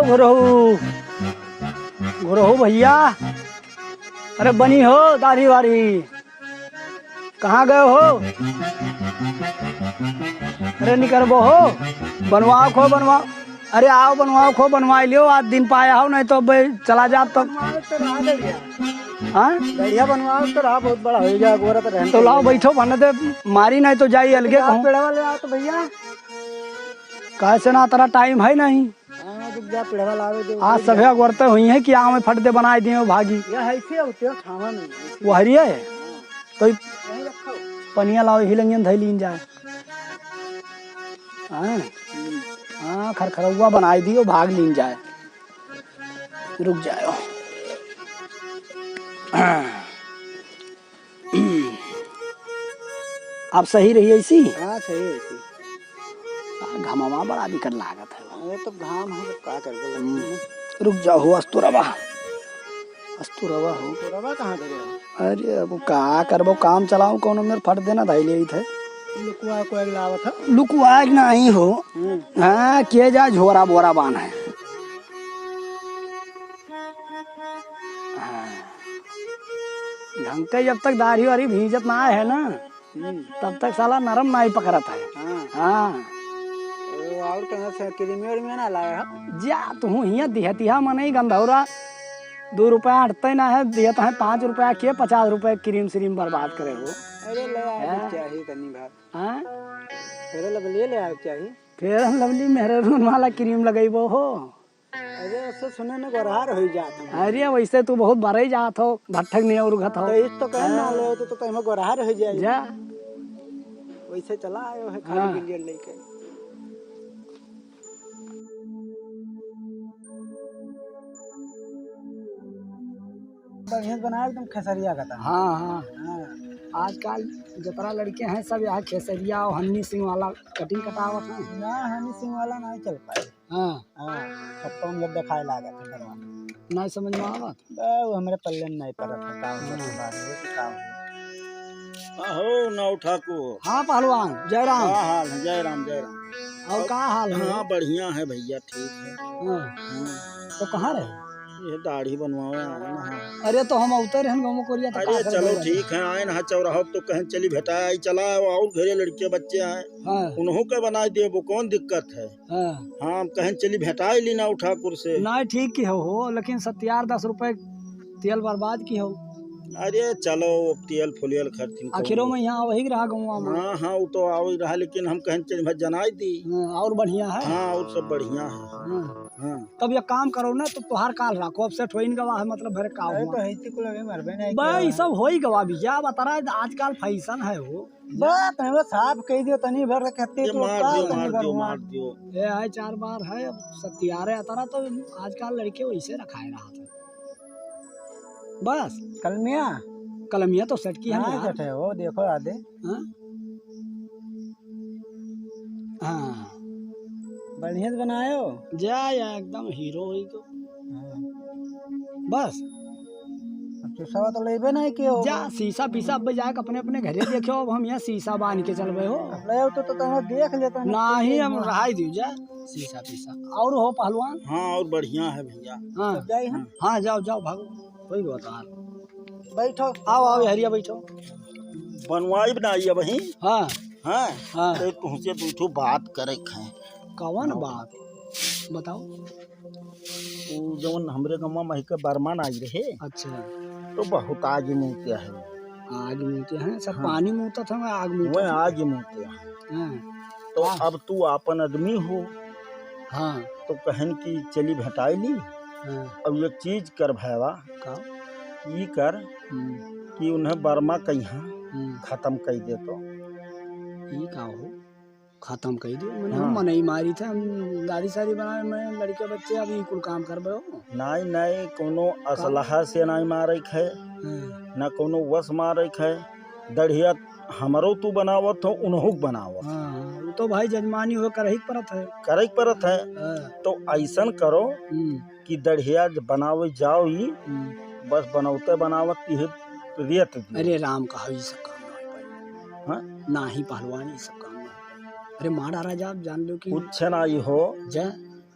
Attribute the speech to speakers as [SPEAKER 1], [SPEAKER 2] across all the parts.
[SPEAKER 1] गुरहु गुरहु भैया, अरे बनी हो दाढ़ी वारी, कहाँ गए हो? अरे निकरबो हो, बनवाओ खो बनवाओ। अरे आओ बनवाओ खो बनवा लियो, आज दिन पाया हो, नहीं तो चला जा तो। हाँ
[SPEAKER 2] बढ़िया बनवाओ तो रहा बहुत बड़ा हो गया गोरा तो रहने
[SPEAKER 1] तो लाओ बैठो, बन दे मारी नहीं तो जाई अलगे कहूँ।
[SPEAKER 2] पेड़वा ले आओ तो भैया।
[SPEAKER 1] कैसे ना तेरा टाइम है नहीं,
[SPEAKER 2] जा पेड़वा लावे दे।
[SPEAKER 1] आज सभे अगवरते हुई है कि आम में फट दे बनाए दिए भागी।
[SPEAKER 2] यह ऐसे होते हो छावा में
[SPEAKER 1] वो हरिया है तो
[SPEAKER 2] नहीं रखो।
[SPEAKER 1] पनिया लाओ हिलंजन धै लीन जाए। हाँ खरखरौआ बनाई दियो भाग लीन जाए। रुक जाओ। आप सही रही ऐसी।
[SPEAKER 2] हाँ सही है ऐसी।
[SPEAKER 1] घामा बड़ा बिकट लागत है।
[SPEAKER 2] ये तो घाम है, क्या कर दो।
[SPEAKER 1] रुक जाओ, अस्तुरवा हो।
[SPEAKER 2] पेड़वा कहाँ दे रहे?
[SPEAKER 1] अरे अब का करबो, काम चलाऊ कोनो मेरे फट देना धाई ले थे।
[SPEAKER 2] लुकवा को एक लावा था।
[SPEAKER 1] लुकवा नहीं हो। हाँ किए जा झोरा बोरा बान है। ढंग के जब तक दाढ़ी वारी भीजत ना है ना, तब तक साला नरम नहीं पकड़ता है। हाँ
[SPEAKER 2] और कहाँ से क्रीमी में ना लाया
[SPEAKER 1] जा तू हिया दिहतिया मने गंधौरा 2 रुपया हटते ना है, दियत है 5 रुपया के 50 रुपए क्रीम श्रीम बर्बाद करे हो।
[SPEAKER 2] अरे ले आए चाहिए तनी भाग।
[SPEAKER 1] हाँ
[SPEAKER 2] फेरे लवली ले आए चाहिए।
[SPEAKER 1] फेर लवली मेहरून वाला क्रीम लगेबो हो।
[SPEAKER 2] अरे ऐसे सुने में गरहार हो जाता।
[SPEAKER 1] अरे वैसे तू बहुत बड़े जात हो, भट्ठक नहीं और घत हो।
[SPEAKER 2] तो इस तो कह ना ले तो कहीं में गरहार हो जाए।
[SPEAKER 1] जा
[SPEAKER 2] वैसे चला आयो है खाली बिलियन लेके। बढ़िया बनाया एकदम खेसरिया का था।
[SPEAKER 1] हाँ आजकल जितना लड़के हैं सब यहाँ खेसरिया और हन्नी सिंह वाला कटिंग कटावत है
[SPEAKER 2] ना। हनी सिंह वाला नहीं चल पाए। सबको हम जब दिखाए लागे थे करवा
[SPEAKER 1] नहीं समझ में आवत।
[SPEAKER 2] वो हमारे पल्ले में नहीं पड़ा था।
[SPEAKER 3] हो नौ ठाकुर।
[SPEAKER 1] हाँ पहलवान जयराम।
[SPEAKER 3] क्या हाल है? जय राम जय राम।
[SPEAKER 1] और क्या हाल है?
[SPEAKER 3] हाँ बढ़िया है भैया, ठीक है।
[SPEAKER 1] तो कहाँ रहे?
[SPEAKER 3] ये दाढ़ी बनवावे आए ना।
[SPEAKER 1] अरे तो हम उतर हैं गाँव कोरिया तो
[SPEAKER 3] अरे चलो ठीक है, आए ना चौराहा तो कहीं चली भेटाया आई चला और घरे लड़के बच्चे आए उन्हों के बना दिए, वो कौन दिक्कत है। हाँ कहीं चली भेटाई ली ना ठाकुर से।
[SPEAKER 1] नहीं ठीक की हो, लेकिन 10 रुपए तेल बर्बाद की हो।
[SPEAKER 3] अरे चलो तेल फुलियल खर्चिन
[SPEAKER 1] आखिरों में यहाँ वही रहा गाँव में।
[SPEAKER 3] हाँ वो तो आ रहा, लेकिन हम कहीं चली जनाई दी।
[SPEAKER 1] और बढ़िया है।
[SPEAKER 3] हाँ और सब बढ़िया है।
[SPEAKER 1] तब ये काम करो ना तो तुहार काल रखो, अब से ठोइन गवाह मतलब भरे का हुआ।
[SPEAKER 2] तो ऐसी को लगे मरबे नहीं
[SPEAKER 1] भाई सब होई गवा भैया, बता रहा आजकल फैशन है वो।
[SPEAKER 2] बात है वो साफ कह दियो तनी भर कहते तो
[SPEAKER 3] मार दियो।
[SPEAKER 1] ये है 4 बार है, अब सत्यारे अतारा तो आजकल लड़के वैसे रखाए रहा था बस। कलमिया तो सेट की है ना
[SPEAKER 2] सेट है वो, देखो आधे।
[SPEAKER 1] हाँ
[SPEAKER 2] बढ़िया से बनाए हो
[SPEAKER 1] जा या एकदम हीरो ही तो बस।
[SPEAKER 2] शीशा तो लेबे नहीं कियो
[SPEAKER 1] जा शीशा पीसा अब जाके अपने अपने घरे देखो। अब हम यहाँ शीशा बांध के चलबे हो
[SPEAKER 2] ले तो तुम्हें देख लेता
[SPEAKER 1] नहीं, हम रहाई दी जा शीशा पीसा। और हो पहलवान?
[SPEAKER 3] हाँ और बढ़िया है भैया।
[SPEAKER 1] हाँ जाओ भागो, कोई बता।
[SPEAKER 2] बैठो
[SPEAKER 1] आओ हरिया बैठो।
[SPEAKER 3] बनवाई बनाई है वही।
[SPEAKER 1] हाँ
[SPEAKER 3] तो तुमसे पूछो बात करे खाए।
[SPEAKER 1] कौन बात बताओ?
[SPEAKER 3] वो जवन हमरे गाँव में के बर्मन आई रहे।
[SPEAKER 1] अच्छा
[SPEAKER 3] तो बहुत आग मुँहते है।
[SPEAKER 1] आग मुँहते हैं सब। पानी मुँहता था, मैं आग मुँहता।
[SPEAKER 3] वह आग मुँहते हैं। तो अब तू अपन आदमी हो।
[SPEAKER 1] हाँ
[SPEAKER 3] तो कहन की चली भेटाई ली। अब एक चीज कर भैया ये कर कि उन्हें बर्मा कहीं खत्म कर दे। तो
[SPEAKER 1] ये का हो खत्म कर दियो? मैंने हम मनई मारी थे, हम दादी सारी बनाए, मैं लड़के बच्चे अभी कुल काम कर हो।
[SPEAKER 3] नहीं कोनो असलहा से नहीं मारे है न कोनो वश मारे है। दढ़िया हमारो तू बनावत हो, उन्हों बनावत।
[SPEAKER 1] तो भाई जजमानी हो करे
[SPEAKER 3] परत है। तो ऐसा करो कि दढ़िया बनावे जाओ ही बस बनावते बनावत रेत।
[SPEAKER 1] अरे राम का ये सब काम ना ही पहलवान ये सब काम। अरे मार आ रहा जान लो कि
[SPEAKER 3] कुछ ना ही हो
[SPEAKER 1] जा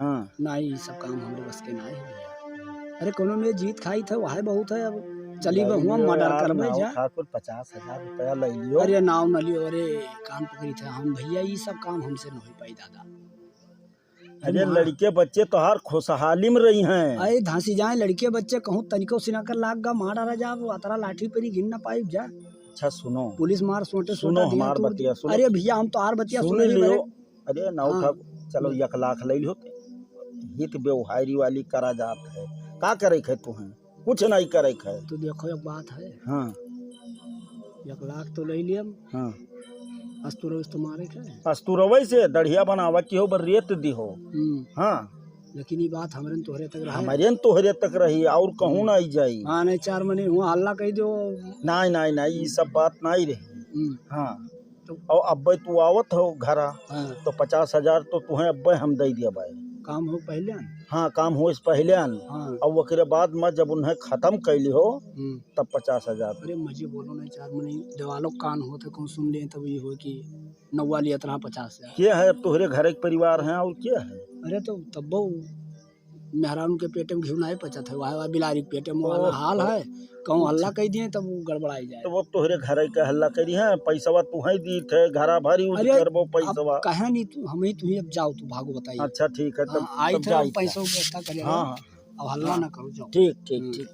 [SPEAKER 3] हाँ
[SPEAKER 1] ना ही सब काम हमरे बस के ना है भैया। अरे कोनो में जीत खाई थे वह बहुत है, अब चली बहुआ मर्डर करबे जा।
[SPEAKER 3] ठाकुर 50,000 रुपया ले लियो।
[SPEAKER 1] अरे नाव न लियो, अरे कान पकड़ी थे हम भैया, ये सब काम हमसे न हो पाई दादा।
[SPEAKER 3] अरे लड़के बच्चे तो हर खुशहाली में रही हैं।
[SPEAKER 1] अरे धांसी जाए लड़के बच्चे कहूँ तनिको सिना कर लाग गा मार आ जा, अतरा लाठी पे गिन ना पाई जा।
[SPEAKER 3] अच्छा सुनो,
[SPEAKER 1] पुलिस मार सोटे
[SPEAKER 3] सुनो हमार बतिया सुनो।
[SPEAKER 1] अरे भैया हम तो आर बतिया
[SPEAKER 3] सुन लियो। अरे नाव ठाकुर चलो 1 लाख ले लियो, हित व्यवहारी वाली करा जात है, का करे है तू है, कुछ नहीं करे है।
[SPEAKER 1] तो देखो एक बात है,
[SPEAKER 3] हाँ
[SPEAKER 1] 1 लाख तो ले लियम।
[SPEAKER 3] हाँ
[SPEAKER 1] अस्तुर तुम्हारे क्या
[SPEAKER 3] अस्तुरवै से दढ़िया बनावा की हो, रेत दी हो। हाँ
[SPEAKER 1] लेकिन ये बात हमारे तोहरे तक रही,
[SPEAKER 3] हमारे तोहरे तक रही और कहूँ ना आई जाई।
[SPEAKER 1] हाँ नहीं 4 महीने हुआ हल्ला कह दो।
[SPEAKER 3] नहीं नहीं नहीं ये सब बात नहीं रही। हाँ
[SPEAKER 1] तो
[SPEAKER 3] और अब्बे तू आवत हो घरा,
[SPEAKER 1] हाँ
[SPEAKER 3] तो 50,000 तो तुम्हें अब्बे हम दे दिया भाई।
[SPEAKER 1] काम हो पहले न?
[SPEAKER 3] हाँ काम हो इस पहले न।
[SPEAKER 1] हाँ
[SPEAKER 3] और वकरे बाद में जब उन्हें खत्म कैली हो तब 50,000।
[SPEAKER 1] अरे मुझे बोलो नहीं 4 महीने देवालों कान हो तो कौन सुन ले, तब ये हो कि नौवा लिया तरह 50,000।
[SPEAKER 3] क्या है, अब तुम्हारे घर एक परिवार है और क्या है।
[SPEAKER 1] अरे तो तब वो मेहरान के पेटे में घी नहीं पचत है, वह बिलारी के पेटे में वाला हाल है, कहूँ हल्ला कह दिए तब वो गड़बड़ाई जाए।
[SPEAKER 3] तो वो तुम्हारे घर के हल्ला करी है, पैसा तुम्हें दी थे घरा भरी यूज करबो पैसा।
[SPEAKER 1] कहे नहीं तू हम ही तू ही अब जाओ, तू भागो बताइए।
[SPEAKER 3] अच्छा ठीक है तब
[SPEAKER 1] आई थे
[SPEAKER 3] जाई
[SPEAKER 1] पैसों व्यवस्था करे।
[SPEAKER 3] हाँ हाँ
[SPEAKER 1] अब हल्ला ना करो, जाओ।
[SPEAKER 3] ठीक ठीक ठीक।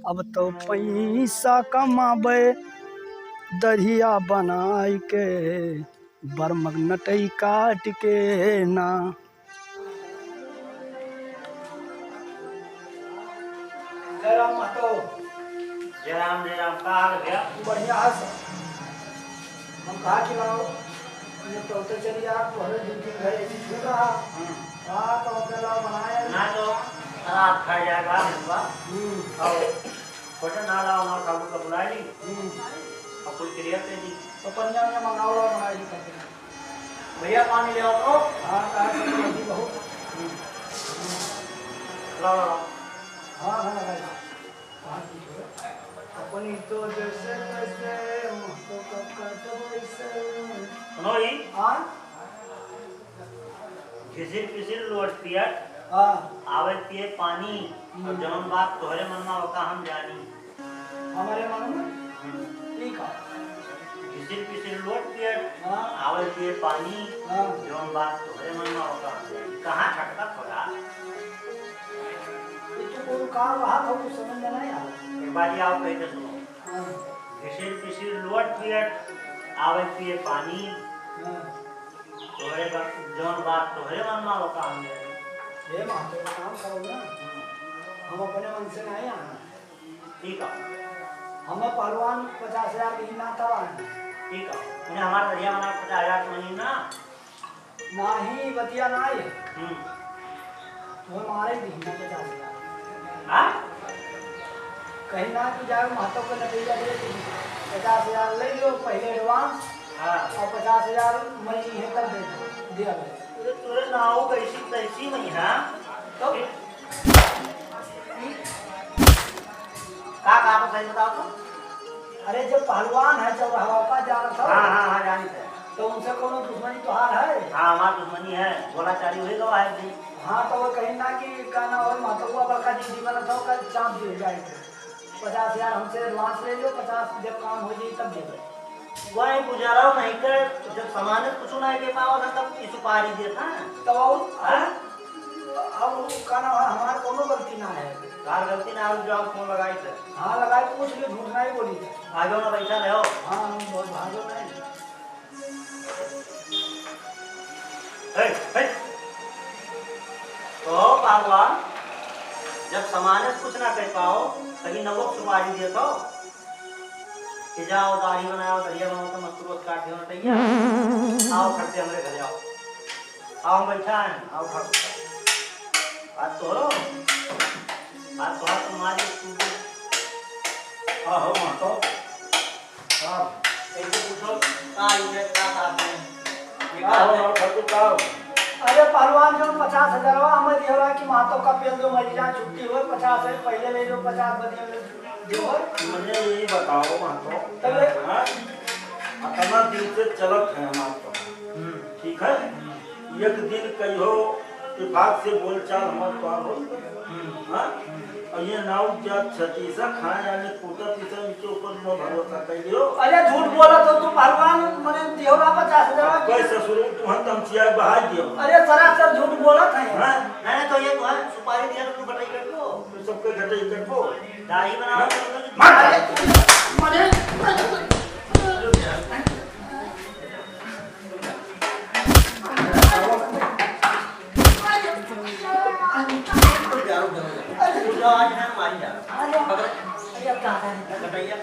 [SPEAKER 1] अब तो पैसा कमाबे दरिया बनाई के, बरमग नटई काट के ना। जय राम महतो।
[SPEAKER 2] जय राम का हाल भैया?
[SPEAKER 1] बढ़िया है सर। हम कहा कि लाओ ये तो चलिए आप तो दिन घर ऐसी छूट रहा। हाँ तो लाओ बनाया
[SPEAKER 2] ना तो रात खा जाएगा और छोटे ना लाओ ना काबू का बुला ली और कुछ क्रिया दे दी
[SPEAKER 1] तो पनिया में मंगाओ ला बनाई दी करते हैं।
[SPEAKER 2] भैया पानी ले आओ तो।
[SPEAKER 1] हाँ कहा कि बहुत
[SPEAKER 2] लाओ लाओ।
[SPEAKER 1] हाँ हाँ लगाइए। अपनी तो जैसे तैसे तो करते वैसे।
[SPEAKER 2] सुनो ही
[SPEAKER 1] हाँ
[SPEAKER 2] घिसिर पिसिर लोट पियट
[SPEAKER 1] हाँ
[SPEAKER 2] आवे पिए पानी और जौन बात तोहरे मन में होता हम जानी।
[SPEAKER 1] हमारे मन में ठीक है।
[SPEAKER 2] घिसिर पिसिर लोट पियट
[SPEAKER 1] हाँ
[SPEAKER 2] आवे पिए पानी
[SPEAKER 1] हाँ
[SPEAKER 2] जौन बात तोहरे मन में होता हम जानी। कहाँ खटका थोड़ा
[SPEAKER 1] तो कार रहा था कुछ समझ में नहीं आया।
[SPEAKER 2] एक बार आओ कहते सुनो।
[SPEAKER 1] हाँ
[SPEAKER 2] घिसिर पिसिर लोट पियट आवे पिए पानी
[SPEAKER 1] हाँ
[SPEAKER 2] तोहरे जौन बात तोहरे मन में होता हम जानी।
[SPEAKER 1] ये मातो काम करो ना, हम अपने मन से नहीं आना।
[SPEAKER 2] ठीक है
[SPEAKER 1] हमें पहलवान 50,000 महीना तब आना।
[SPEAKER 2] ठीक है उन्हें हमारा दरिया बना 50,000 महीना
[SPEAKER 1] नहीं बतिया नहीं तो हमारे महीना 50,000
[SPEAKER 2] हाँ
[SPEAKER 1] कहीं ना कि जाए महतो का नतीजा दे 50,000 ले लो पहले एडवांस
[SPEAKER 2] हाँ
[SPEAKER 1] और 50,000 महीने है तब दे दिया गया।
[SPEAKER 2] तुरे नाव कैसी कैसी महीना
[SPEAKER 1] तो
[SPEAKER 2] का तो सही बताओ तो।
[SPEAKER 1] अरे जो पहलवान है चौराहा का जा रहा था
[SPEAKER 2] हाँ जानी थे।
[SPEAKER 1] तो उनसे कोनो दुश्मनी तो हार है।
[SPEAKER 2] हाँ हमारी दुश्मनी है, गोलाचारी हुई गवा है जी।
[SPEAKER 1] हाँ तो वो कहीं ना कि का ना और महतुआ बड़का जी जीवन था का चांद दे जाएंगे। 50,000 हमसे एडवांस ले लो, 50 जब काम हो जाए तब दे दो।
[SPEAKER 2] वही गुजारा नहीं कर, जब सामान कुछ नहीं दे पाओ ना तब की सुपारी देता है।
[SPEAKER 1] तो अब का ना हमार कोनो गलती ना है।
[SPEAKER 2] कार गलती ना हो जाओ फोन लगाई थे।
[SPEAKER 1] हाँ लगाए पूछ ले, झूठ नहीं बोली थे।
[SPEAKER 2] आगे ना बैठा रहो।
[SPEAKER 1] हाँ हम बहुत भागो नहीं।
[SPEAKER 2] तो भगवान जब सामान कुछ ना कर पाओ कहीं नवो सुपारी दे तो कि जाओ दाढ़ी बनाओ दरिया बनाओ तो मस्त रोज काट देना चाहिए। आओ खड़ते हमारे घर आओ। आओ बैठा है आओ खड़ बात तो हो बात तो तुम्हारी
[SPEAKER 3] हाँ हो महतो
[SPEAKER 2] ऐसे पूछो का ये का आपने
[SPEAKER 1] अरे पहलवान जो 50,000 हमें दिया रहा कि मातो का पेल जो मरीजा छुट्टी हो 50 है पहले ले लो 50 बदिए जो
[SPEAKER 3] मुझे ये बताओ महतो, इतना दिन से चलत है हमारे ठीक है। एक दिन कहो इत्तेफाक से बोलचाल हमारे तो हो हाँ और ये नाव क्या छतीसा खाए यानी कोटा तीसा इनके ऊपर नो भरोसा करियो।
[SPEAKER 1] अरे झूठ बोला तो तू भगवान मने देवरा 50,000
[SPEAKER 3] कोई ससुर तुम तमचिया बहा दियो।
[SPEAKER 1] अरे सरासर झूठ बोला था
[SPEAKER 3] हां
[SPEAKER 2] नहीं तो ये तो सुपारी दिया तो तू बटाई कर दो
[SPEAKER 3] तो सबके घटे कटबो
[SPEAKER 2] दाढ़ी बनाओ
[SPEAKER 3] मार
[SPEAKER 1] मने
[SPEAKER 2] जो आज है मारी जा
[SPEAKER 1] अरे क्या है
[SPEAKER 2] बताइए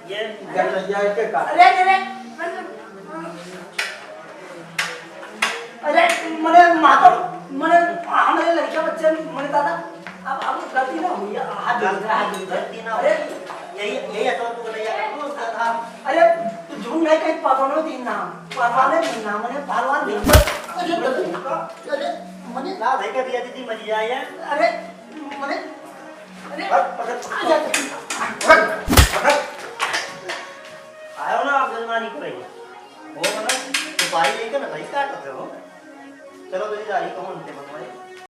[SPEAKER 2] ये
[SPEAKER 3] गटैया के का
[SPEAKER 1] अरे मने माता मने हमारे लड़के बच्चे मने दादा अब गलती ना हुई हाथ
[SPEAKER 2] गलती ना
[SPEAKER 1] अरे
[SPEAKER 2] यही है तो तू बताइए
[SPEAKER 1] अरे तू झूठ नहीं कहीं पकड़ो दिन नाम पकड़ने दिन नाम मने भगवान दिन अरे मने
[SPEAKER 2] ना भाई का दिया दीदी मजी जाए
[SPEAKER 1] अरे मने अरे
[SPEAKER 2] आयो ना आप जजमानी को रही वो ना सुपारी लेकर ना भाई काटते हो चलो तेरी दाढ़ी कौन थे मंगवाई